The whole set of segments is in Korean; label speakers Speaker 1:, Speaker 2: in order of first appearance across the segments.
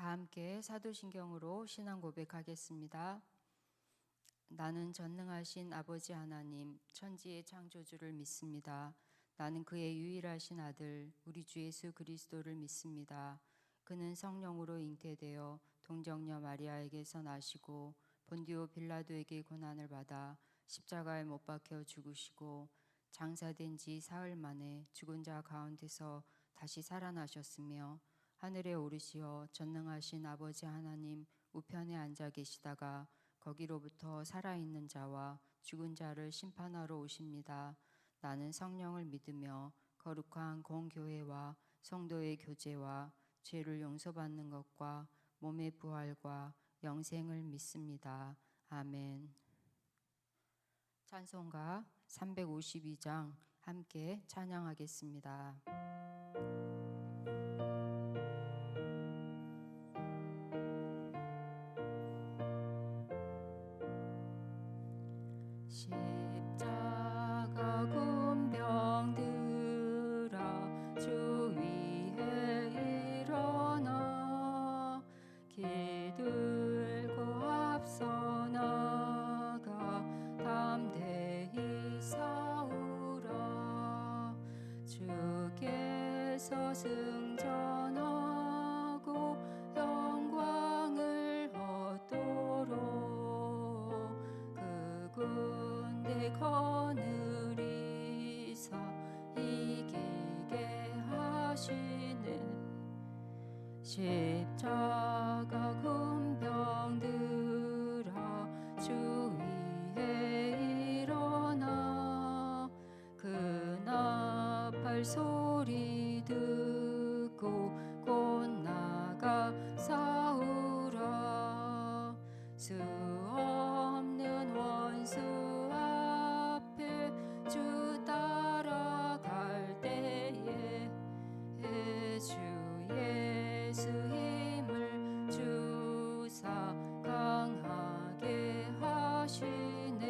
Speaker 1: 다 함께 사도신경으로 신앙 고백하겠습니다. 나는 전능하신 아버지 하나님, 천지의 창조주를 믿습니다. 나는 그의 유일하신 아들, 우리 주 예수 그리스도를 믿습니다. 그는 성령으로 잉태되어 동정녀 마리아에게서 나시고 본디오 빌라도에게 고난을 받아 십자가에 못 박혀 죽으시고 장사된 지 사흘 만에 죽은 자 가운데서 다시 살아나셨으며 하늘에 오르시어 전능하신 아버지 하나님 우편에 앉아 계시다가 거기로부터 살아있는 자와 죽은 자를 심판하러 오십니다. 나는 성령을 믿으며 거룩한 공교회와 성도의 교제와 죄를 용서받는 것과 몸의 부활과 영생을 믿습니다. 아멘. 찬송가 352장 함께 찬양하겠습니다. 십자가 군병들아 주 위에 일어나 길 들고 앞서 나가 담대히 싸우라. 주께서 승천하고 영광을 얻도록 군대 거느리사 이기게 하시네. 십자가 군병들아 주 위에 일어나 그 나팔 소리 듣고 곧 나가 싸우라. 수 없는 원수 앞에 주 따라갈 때에 주 예수 힘을 주사 강하게 하시네.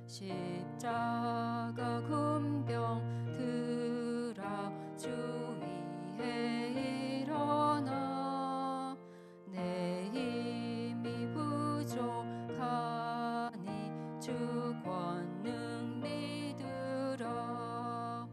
Speaker 1: 십자가 군병들아 주 위에 일어나 내 힘이 부족하니 주 권능 믿으라.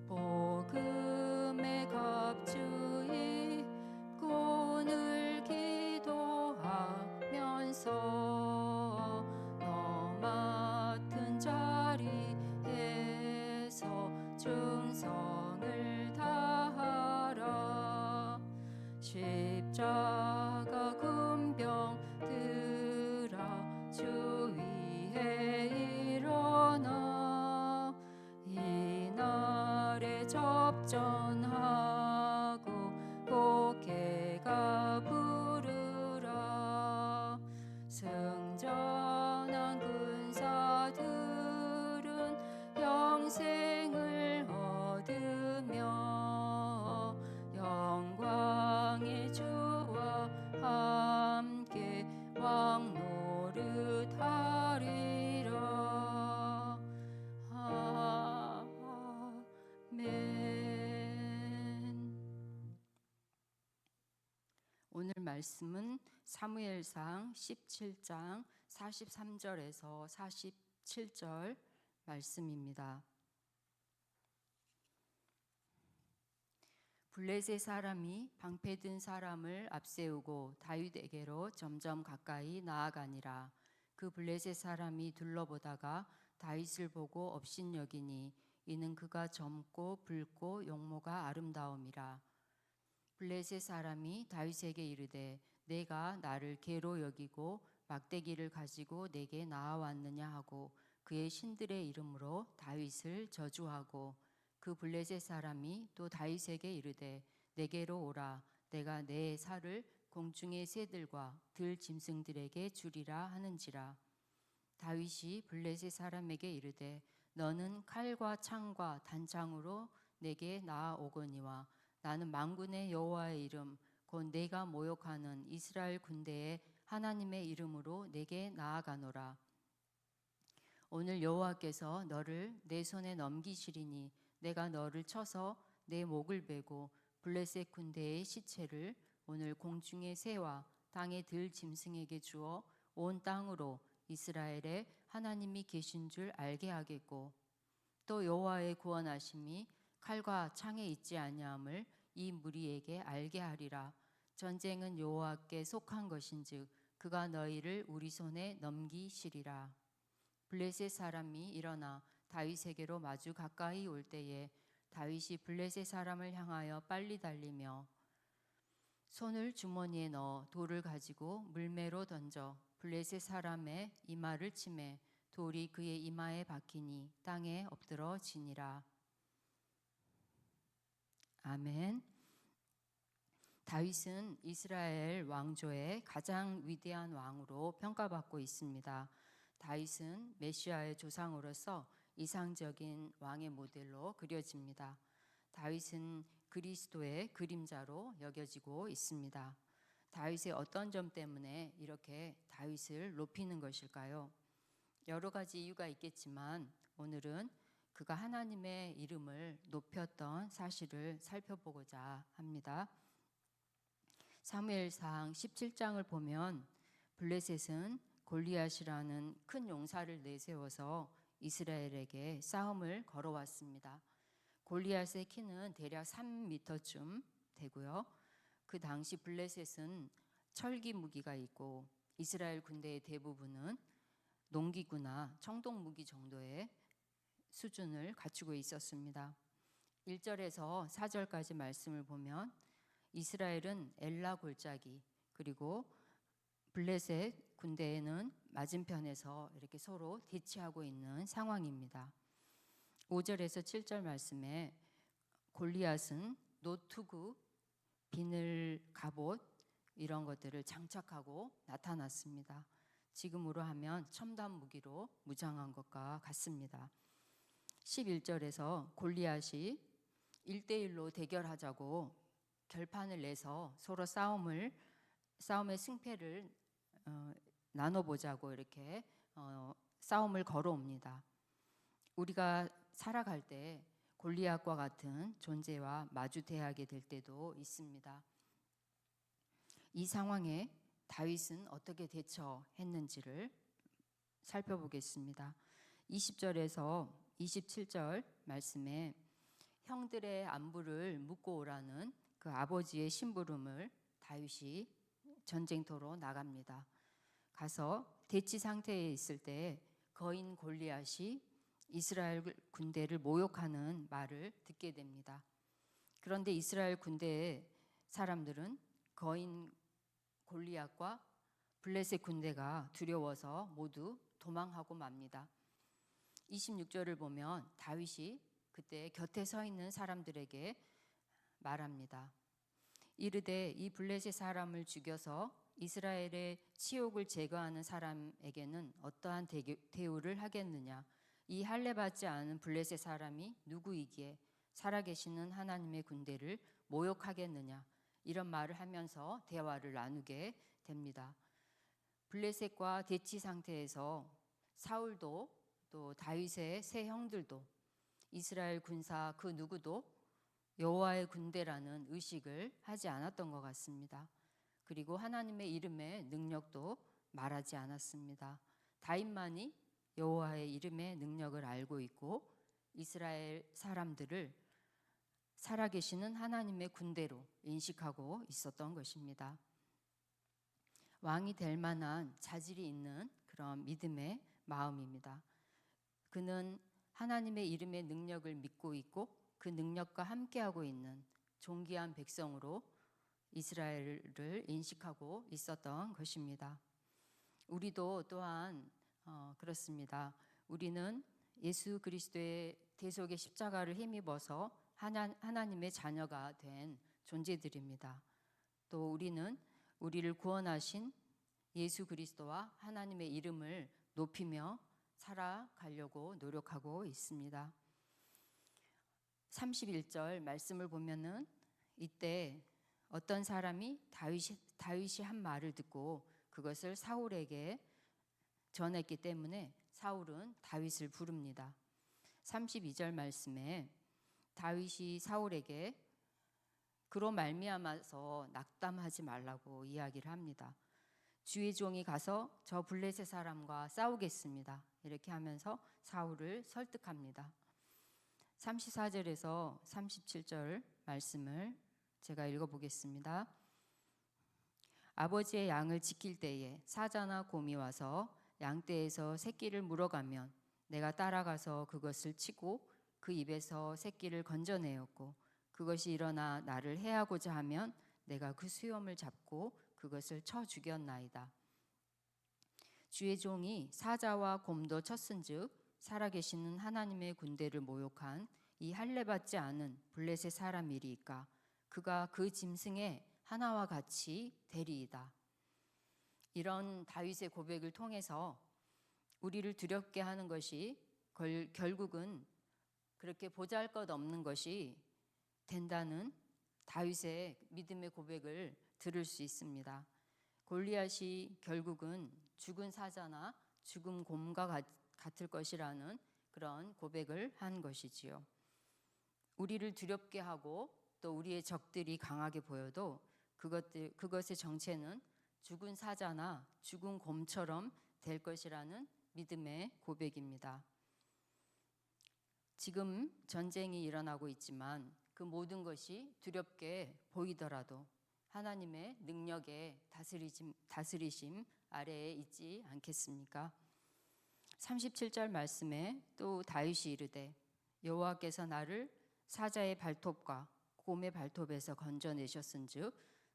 Speaker 1: 복음의 갑주 입고 늘 기도하면서 너 맡은 자리에서 충성을 다하라. 십자가 군병들아 주 위에 일어나 이날에 접전하고 곡해가 부르라. 승전한 군사들은 영생을 얻으며 영광의 주와 함께 왕 노릇하리라. 아멘. 오늘 말씀은 사무엘상 17장 43절에서 47절 말씀입니다. 블레셋 사람이 방패든 사람을 앞세우고 다윗에게로 점점 가까이 나아가니라. 그 블레셋 사람이 둘러보다가 다윗을 보고 업신여기니 이는 그가 젊고 붉고 용모가 아름다움이라. 블레셋 사람이 다윗에게 이르되 내가 나를 개로 여기고 막대기를 가지고 내게 나아왔느냐 하고 그의 신들의 이름으로 다윗을 저주하고 그 블레셋 사람이 또 다윗에게 이르되 내게로 오라. 내가 내 살을 공중의 새들과 들 짐승들에게 주리라 하는지라. 다윗이 블레셋 사람에게 이르되 너는 칼과 창과 단창으로 내게 나아오거니와 나는 만군의 여호와의 이름 곧 내가 모욕하는 이스라엘 군대의 하나님의 이름으로 내게 나아가노라. 오늘 여호와께서 너를 내 손에 넘기시리니 내가 너를 쳐서 내 목을 베고 블레셋 군대의 시체를 오늘 공중의 새와 땅의 들 짐승에게 주어 온 땅으로 이스라엘에 하나님이 계신 줄 알게 하겠고 또 여호와의 구원하심이 칼과 창에 있지 아니함을 이 무리에게 알게 하리라. 전쟁은 여호와께 속한 것인즉 그가 너희를 우리 손에 넘기시리라. 블레셋 사람이 일어나 다윗에게로 마주 가까이 올 때에 다윗이 블레셋 사람을 향하여 빨리 달리며 손을 주머니에 넣어 돌을 가지고 물매로 던져 블레셋 사람의 이마를 치매 돌이 그의 이마에 박히니 땅에 엎드러지니라. 아멘. 다윗은 이스라엘 왕조의 가장 위대한 왕으로 평가받고 있습니다. 다윗은 메시아의 조상으로서 이상적인 왕의 모델로 그려집니다. 다윗은 그리스도의 그림자로 여겨지고 있습니다. 다윗의 어떤 점 때문에 이렇게 다윗을 높이는 것일까요? 여러 가지 이유가 있겠지만 오늘은 그가 하나님의 이름을 높였던 사실을 살펴보고자 합니다. 사무엘상 17장을 보면 블레셋은 골리앗이라는 큰 용사를 내세워서 이스라엘에게 싸움을 걸어왔습니다. 골리앗의 키는 대략 3m쯤 되고요. 그 당시 블레셋은 철기 무기가 있고 이스라엘 군대의 대부분은 농기구나 청동 무기 정도의 수준을 갖추고 있었습니다. 1절에서 4절까지 말씀을 보면 이스라엘은 엘라 골짜기 그리고 블레셋 군대에는 맞은편에서 이렇게 서로 대치하고 있는 상황입니다. 5절에서 7절 말씀에 골리앗은 노투구, 비늘 갑옷 이런 것들을 장착하고 나타났습니다. 지금으로 하면 첨단 무기로 무장한 것과 같습니다. 11절에서 골리앗이 1대1로 대결하자고 결판을 내서 서로 싸움의 승패를 나눠보자고 이렇게 싸움을 걸어옵니다. 우리가 살아갈 때 골리앗과 같은 존재와 마주대하게 될 때도 있습니다. 이 상황에 다윗은 어떻게 대처했는지를 살펴보겠습니다. 20절에서 27절 말씀에 형들의 안부를 묻고 오라는 그 아버지의 심부름을 다윗이 전쟁터로 나갑니다. 가서 대치 상태에 있을 때 거인 골리앗이 이스라엘 군대를 모욕하는 말을 듣게 됩니다. 그런데 이스라엘 군대의 사람들은 거인 골리앗과 블레셋 군대가 두려워서 모두 도망하고 맙니다. 26절을 보면 다윗이 그때 곁에 서 있는 사람들에게 말합니다. 이르되 이 블레셋 사람을 죽여서 이스라엘의 치욕을 제거하는 사람에게는 어떠한 대우를 하겠느냐? 이 할례 받지 않은 블레셋 사람이 누구이기에 살아계시는 하나님의 군대를 모욕하겠느냐? 이런 말을 하면서 대화를 나누게 됩니다. 블레셋과 대치 상태에서 사울도 또 다윗의 세 형들도 이스라엘 군사 그 누구도 여호와의 군대라는 의식을 하지 않았던 것 같습니다. 그리고 하나님의 이름의 능력도 말하지 않았습니다. 다윗만이 여호와의 이름의 능력을 알고 있고 이스라엘 사람들을 살아계시는 하나님의 군대로 인식하고 있었던 것입니다. 왕이 될 만한 자질이 있는 그런 믿음의 마음입니다. 그는 하나님의 이름의 능력을 믿고 있고 그 능력과 함께하고 있는 존귀한 백성으로 이스라엘을 인식하고 있었던 것입니다. 우리도 또한 그렇습니다. 우리는 예수 그리스도의 대속의 십자가를 힘입어서 하나님의 자녀가 된 존재들입니다. 또 우리는 우리를 구원하신 예수 그리스도와 하나님의 이름을 높이며 살아가려고 노력하고 있습니다. 31절 말씀을 보면은 이때 어떤 사람이 다윗이 한 말을 듣고 그것을 사울에게 전했기 때문에 사울은 다윗을 부릅니다. 32절 말씀에 다윗이 사울에게 그로 말미암아서 낙담하지 말라고 이야기를 합니다. 주의 종이 가서 저 블레셋 사람과 싸우겠습니다. 이렇게 하면서 사울을 설득합니다. 34절에서 37절 말씀을 제가 읽어보겠습니다. 아버지의 양을 지킬 때에 사자나 곰이 와서 양떼에서 새끼를 물어가면 내가 따라가서 그것을 치고 그 입에서 새끼를 건져내었고 그것이 일어나 나를 해하고자 하면 내가 그 수염을 잡고 그것을 쳐 죽였나이다. 주의 종이 사자와 곰도 쳤은즉 살아계시는 하나님의 군대를 모욕한 이 할례받지 않은 블레셋 사람이리이까 그가 그 짐승의 하나와 같이 되리이다. 이런 다윗의 고백을 통해서 우리를 두렵게 하는 것이 결국은 그렇게 보잘것없는 것이 된다는 다윗의 믿음의 고백을 들을 수 있습니다. 골리앗이 결국은 죽은 사자나 죽은 곰과 같을 것이라는 그런 고백을 한 것이지요. 우리를 두렵게 하고 또 우리의 적들이 강하게 보여도 그것의 정체는 죽은 사자나 죽은 곰처럼 될 것이라는 믿음의 고백입니다. 지금 전쟁이 일어나고 있지만 그 모든 것이 두렵게 보이더라도 하나님의 능력의 다스리심 아래에 있지 않겠습니까? 37절 말씀에 또 다윗이 이르되 여호와께서 나를 사자의 발톱과 곰의 발톱에서 건져내셨은즉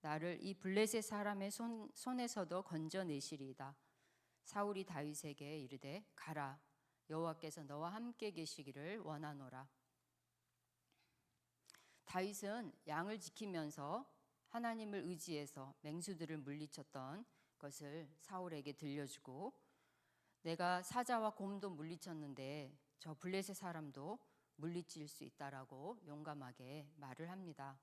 Speaker 1: 나를 이 블레셋 사람의 손에서도 건져내시리이다. 사울이 다윗에게 이르되 가라 여호와께서 너와 함께 계시기를 원하노라. 다윗은 양을 지키면서 하나님을 의지해서 맹수들을 물리쳤던 것을 사울에게 들려주고 내가 사자와 곰도 물리쳤는데 저 블레셋 사람도 물리칠 수 있다라고 용감하게 말을 합니다.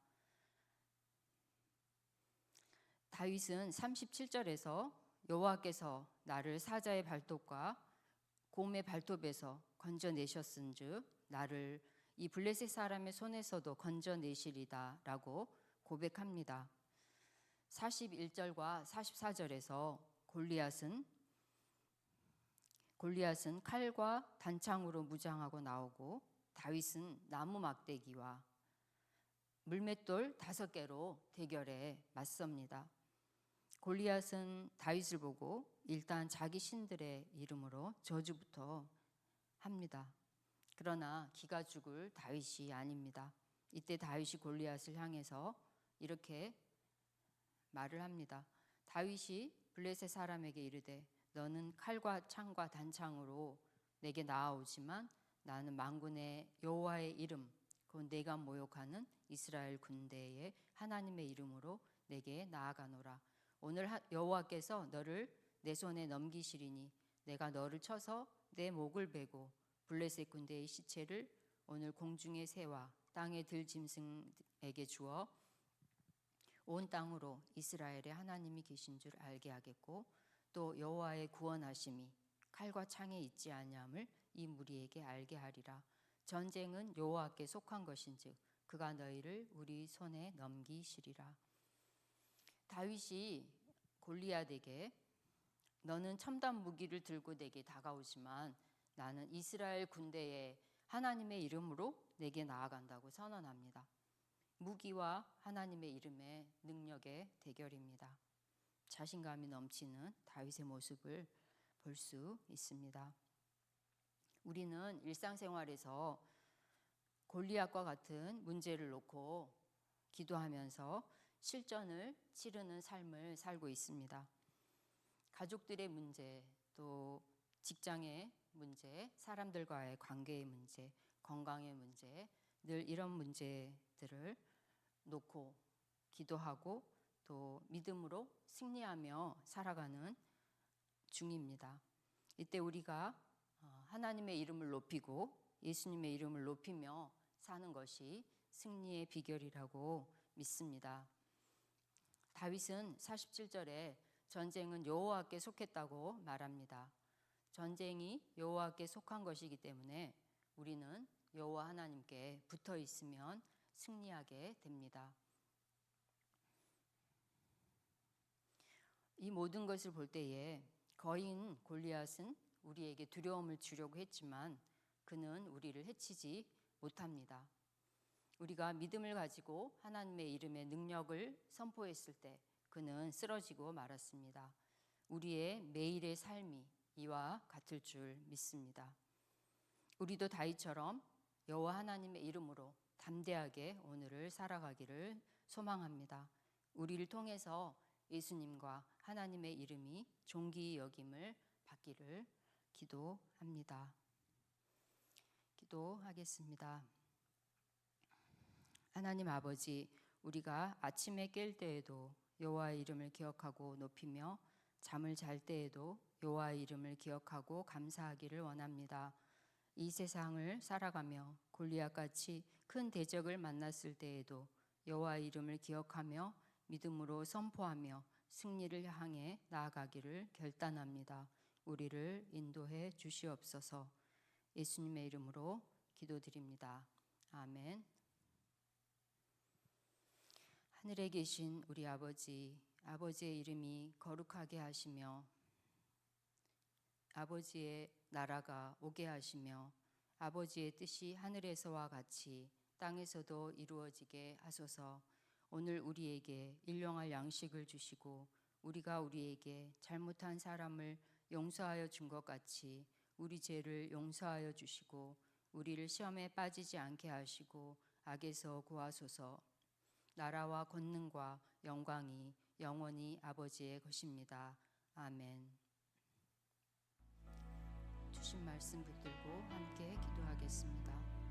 Speaker 1: 다윗은 37절에서 여호와께서 나를 사자의 발톱과 곰의 발톱에서 건져내셨은즉 나를 이 블레셋 사람의 손에서도 건져내시리다 라고 고백합니다. 41절과 44절에서 골리앗은 칼과 단창으로 무장하고 나오고 다윗은 나무 막대기와 물맷돌 5개로 대결에 맞섭니다. 골리앗은 다윗을 보고 일단 자기 신들의 이름으로 저주부터 합니다. 그러나 기가 죽을 다윗이 아닙니다. 이때 다윗이 골리앗을 향해서 이렇게 말을 합니다. 다윗이 블레셋 사람에게 이르되 너는 칼과 창과 단창으로 내게 나아오지만 나는 만군의 여호와의 이름 곧 내가 모욕하는 이스라엘 군대의 하나님의 이름으로 내게 나아가노라. 오늘 여호와께서 너를 내 손에 넘기시리니 내가 너를 쳐서 내 목을 베고 블레셋 군대의 시체를 오늘 공중의 새와 땅의 들짐승에게 주어 온 땅으로 이스라엘의 하나님이 계신 줄 알게 하겠고 또 여호와의 구원하심이 칼과 창에 있지 아니함을 이 무리에게 알게 하리라. 전쟁은 여호와께 속한 것인즉 그가 너희를 우리 손에 넘기시리라. 다윗이 골리앗에게 너는 첨단 무기를 들고 내게 다가오지만 나는 이스라엘 군대의 하나님의 이름으로 내게 나아간다고 선언합니다. 무기와 하나님의 이름의 능력의 대결입니다. 자신감이 넘치는 다윗의 모습을 볼 수 있습니다. 우리는 일상생활에서 골리앗과 같은 문제를 놓고 기도하면서 실전을 치르는 삶을 살고 있습니다. 가족들의 문제, 또 직장의 문제, 사람들과의 관계의 문제, 건강의 문제, 늘 이런 문제들을 놓고 기도하고 또 믿음으로 승리하며 살아가는 중입니다. 이때 우리가 하나님의 이름을 높이고 예수님의 이름을 높이며 사는 것이 승리의 비결이라고 믿습니다. 다윗은 47절에 전쟁은 여호와께 속했다고 말합니다. 전쟁이 여호와께 속한 것이기 때문에 우리는 여호와 하나님께 붙어 있으면 승리하게 됩니다. 이 모든 것을 볼 때에 거인 골리앗은 우리에게 두려움을 주려고 했지만 그는 우리를 해치지 못합니다. 우리가 믿음을 가지고 하나님의 이름의 능력을 선포했을 때 그는 쓰러지고 말았습니다. 우리의 매일의 삶이 이와 같을 줄 믿습니다. 우리도 다윗처럼 여호와 하나님의 이름으로 담대하게 오늘을 살아가기를 소망합니다. 우리를 통해서 예수님과 하나님의 이름이 존귀히 여김을 받기를 기도합니다. 기도하겠습니다. 하나님 아버지, 우리가 아침에 깰 때에도 여호와의 이름을 기억하고 높이며 잠을 잘 때에도 여호와의 이름을 기억하고 감사하기를 원합니다. 이 세상을 살아가며 골리앗같이 큰 대적을 만났을 때에도 여호와의 이름을 기억하며 믿음으로 선포하며 승리를 향해 나아가기를 결단합니다. 우리를 인도해 주시옵소서. 예수님의 이름으로 기도드립니다. 아멘. 하늘에 계신 우리 아버지, 아버지의 이름이 거룩하게 하시며 아버지의 나라가 오게 하시며 아버지의 뜻이 하늘에서와 같이 땅에서도 이루어지게 하소서. 오늘 우리에게 일용할 양식을 주시고 우리가 우리에게 잘못한 사람을 용서하여 준 것 같이 우리 죄를 용서하여 주시고 우리를 시험에 빠지지 않게 하시고 악에서 구하소서. 나라와 권능과 영광이 영원히 아버지의 것입니다. 아멘. 주신 말씀 붙들고 함께 기도하겠습니다.